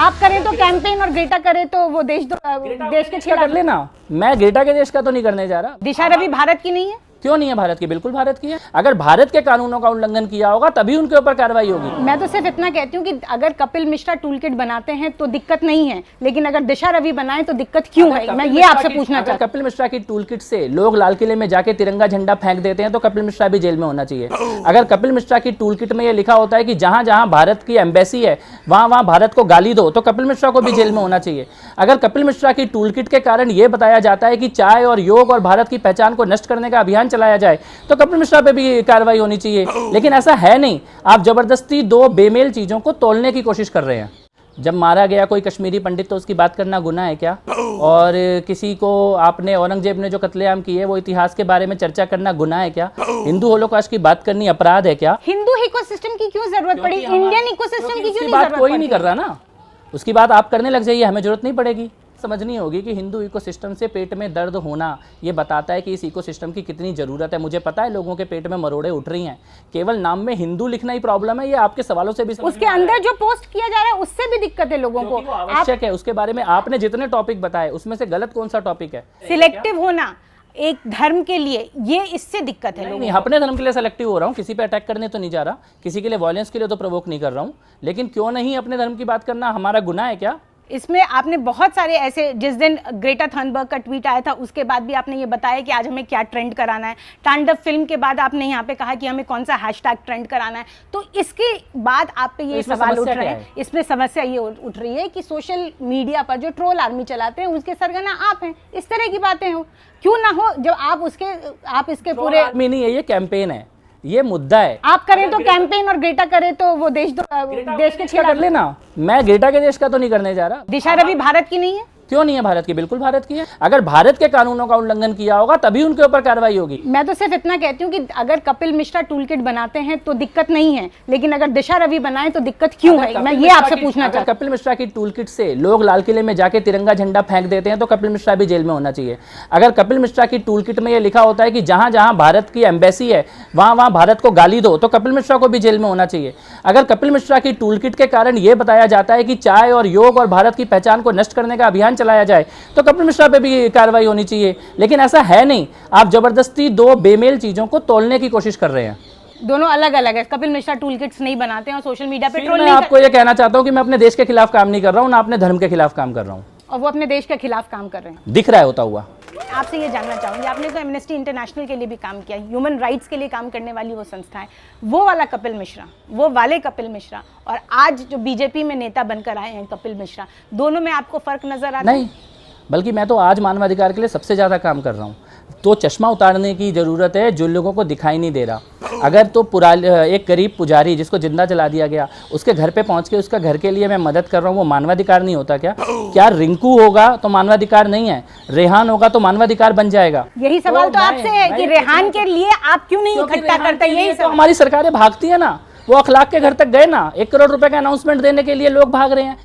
आप करें तो कैंपेन और ग्रेटा करे तो वो देश के खिलाफ कर लेना। मैं ग्रेटा के देश का तो नहीं करने जा रहा। दिशा रवि भारत की नहीं है? क्यों नहीं है भारत की? बिल्कुल भारत की है। अगर भारत के कानूनों का उल्लंघन किया होगा तभी उनके ऊपर कार्रवाई होगी। मैं तो सिर्फ इतना कहती हूँ कि अगर कपिल मिश्रा टूल किट बनाते हैं तो दिक्कत नहीं है, लेकिन अगर दिशा रवि बनाए तो दिक्कत क्यों है? मैं ये आपसे पूछना चाहता हूँ। कपिल मिश्रा की टूल किट से लोग लाल किले में जाके तिरंगा झंडा फेंक देते हैं तो कपिल मिश्रा भी जेल में होना चाहिए। अगर कपिल मिश्रा की टूल किट में ये लिखा होता है कि जहां जहां भारत की एम्बेसी है वहां वहां भारत को गाली दो तो कपिल मिश्रा को भी जेल में होना चाहिए। अगर कपिल मिश्रा की टूल किट के कारण यह बताया जाता है कि चाय और योग और भारत की पहचान को नष्ट करने का अभियान चलाया जाए तो कपिल मिश्रा पे भी कार्रवाई होनी चाहिए, लेकिन ऐसा है नहीं। आप जबरदस्ती दो बेमेल चीजों को तोलने की कोशिश कर रहे हैं। जब मारा गया कोई कश्मीरी पंडित तो उसकी बात करना गुनाह है क्या? और किसी को आपने औरंगजेब ने जो कत्लेआम किए वो इतिहास के बारे में चर्चा करना गुनाह है क्या? हिंदू होलोकॉस्ट की बात करनी अपराध है क्या? हिंदू इकोसिस्टम की क्यों जरूरत पड़ी? इंडियन इकोसिस्टम की क्यों बात कोई नहीं कर रहा ना, उसकी बात आप करने लग जाइए, हमें जरूरत नहीं पड़ेगी। समझनी होगी कि हिंदू इकोसिस्टम से पेट में दर्द होना ये बताता है कि इस इकोसिस्टम की कितनी ज़रूरत है। मुझे पता है लोगों के पेट में मरोड़े उठ रही हैं, केवल नाम में हिंदू लिखना ही प्रॉब्लम है। ये आपके सवालों से भी उसके अंदर जो पोस्ट किया जा रहा है उससे भी दिक्कत है लोगों को। आवश्यक है उसके बारे में आपने जितने टॉपिक बताए उसमें से गलत कौन सा टॉपिक है? सिलेक्टिव होना एक धर्म के लिए, ये इससे दिक्कत है। नहीं, अपने धर्म के लिए सेलेक्टिव हो रहा हूँ, किसी पे अटैक करने तो नहीं जा रहा, किसी के लिए वायलेंस के लिए तो प्रोवोक नहीं कर रहा हूँ, लेकिन क्यों नहीं अपने धर्म की बात करना हमारा गुनाह है क्या? इसमें आपने बहुत सारे ऐसे, जिस दिन ग्रेटा थनबर्ग का ट्वीट आया था उसके बाद भी आपने ये बताया कि आज हमें क्या ट्रेंड कराना है। तांडव फिल्म के बाद आपने यहाँ पे कहा कि हमें कौन सा हैशटैग ट्रेंड कराना है। तो इसके बाद आप पे ये सवाल उठ रहे हैं, इसमें समस्या ये उठ रही है कि सोशल मीडिया पर जो ट्रोल आर्मी चलाते हैं उसके सरगना आप हैं। इस तरह की बातें हो क्यों ना हो जब आप इसके पूरे आर्मी नहीं है, ये कैंपेन है, ये मुद्दा है। आप करें तो कैंपेन और ग्रेटा करे तो वो देश के खिलाफ कर लेना। मैं ग्रेटा के देश का तो नहीं करने जा रहा। दिशा रवि भारत की नहीं है? क्यों नहीं है भारत की? बिल्कुल भारत की है। अगर भारत के कानूनों का उल्लंघन किया होगा तभी उनके ऊपर कार्रवाई होगी। मैं तो सिर्फ इतना कहती हूँ कि अगर कपिल मिश्रा टूल किट बनाते हैं तो दिक्कत नहीं है, लेकिन अगर दिशा रवि बनाए तो दिक्कत क्यों है? मैं ये आपसे पूछना चाहता हूँ। कपिल मिश्रा की टूल किट से लोग लाल किले में जाके तिरंगा झंडा फेंक देते हैं तो कपिल मिश्रा भी जेल में होना चाहिए। अगर कपिल मिश्रा की टूल किट में यह लिखा होता है कि जहां जहां भारत की एम्बेसी है वहां वहां भारत को गाली दो तो कपिल मिश्रा को भी जेल में होना चाहिए। अगर कपिल मिश्रा की टूल किट के कारण यह बताया जाता है कि चाय और योग और भारत की पहचान को नष्ट करने का अभियान चलाया जाए तो कपिल मिश्रा पे भी कार्रवाई होनी चाहिए, लेकिन ऐसा है नहीं। आप जबरदस्ती दो बेमेल चीजों को तोलने की कोशिश कर रहे हैं। दोनों अलग अलग है। कपिल मिश्रा टूल किट्स नहीं बनाते हैं और सोशल मीडिया पे ट्रोल नहीं। मैं आपको ये कहना चाहता हूं कि मैं अपने देश के खिलाफ काम नहीं कर रहा हूं, ना अपने धर्म के खिलाफ काम कर रहा हूं। और वो अपने देश के खिलाफ काम कर रहे हैं, दिख रहा है होता हुआ। आपसे ये जानना चाहूंगी, आपने तो एमनेस्टी इंटरनेशनल के लिए भी काम किया, ह्यूमन राइट्स के लिए काम करने वाली वो संस्था है, वो वाला कपिल मिश्रा, वो वाले कपिल मिश्रा और आज जो बीजेपी में नेता बनकर आए हैं कपिल मिश्रा, दोनों में आपको फर्क नजर आता है? नहीं, बल्कि मैं तो आज मानवाधिकार के लिए सबसे ज़्यादा काम कर रहा हूँ। तो चश्मा उतारने की ज़रूरत है जो लोगों को दिखाई नहीं दे रहा। अगर तो एक गरीब पुजारी जिसको जिंदा जला दिया गया उसके घर पे पहुंच के उसका घर के लिए मैं मदद कर रहा हूँ, वो मानवाधिकार नहीं होता क्या? क्या रिंकू होगा तो मानवाधिकार नहीं है, रेहान होगा तो मानवाधिकार बन जाएगा? यही सवाल तो आपसे है कि रेहान के लिए आप क्यों नहीं इकट्ठा करते? यही तो हमारी सरकारें भागती है ना, वो अखलाक के घर तक गए ना, 1 करोड़ रुपए का अनाउंसमेंट देने के लिए लोग भाग रहे हैं।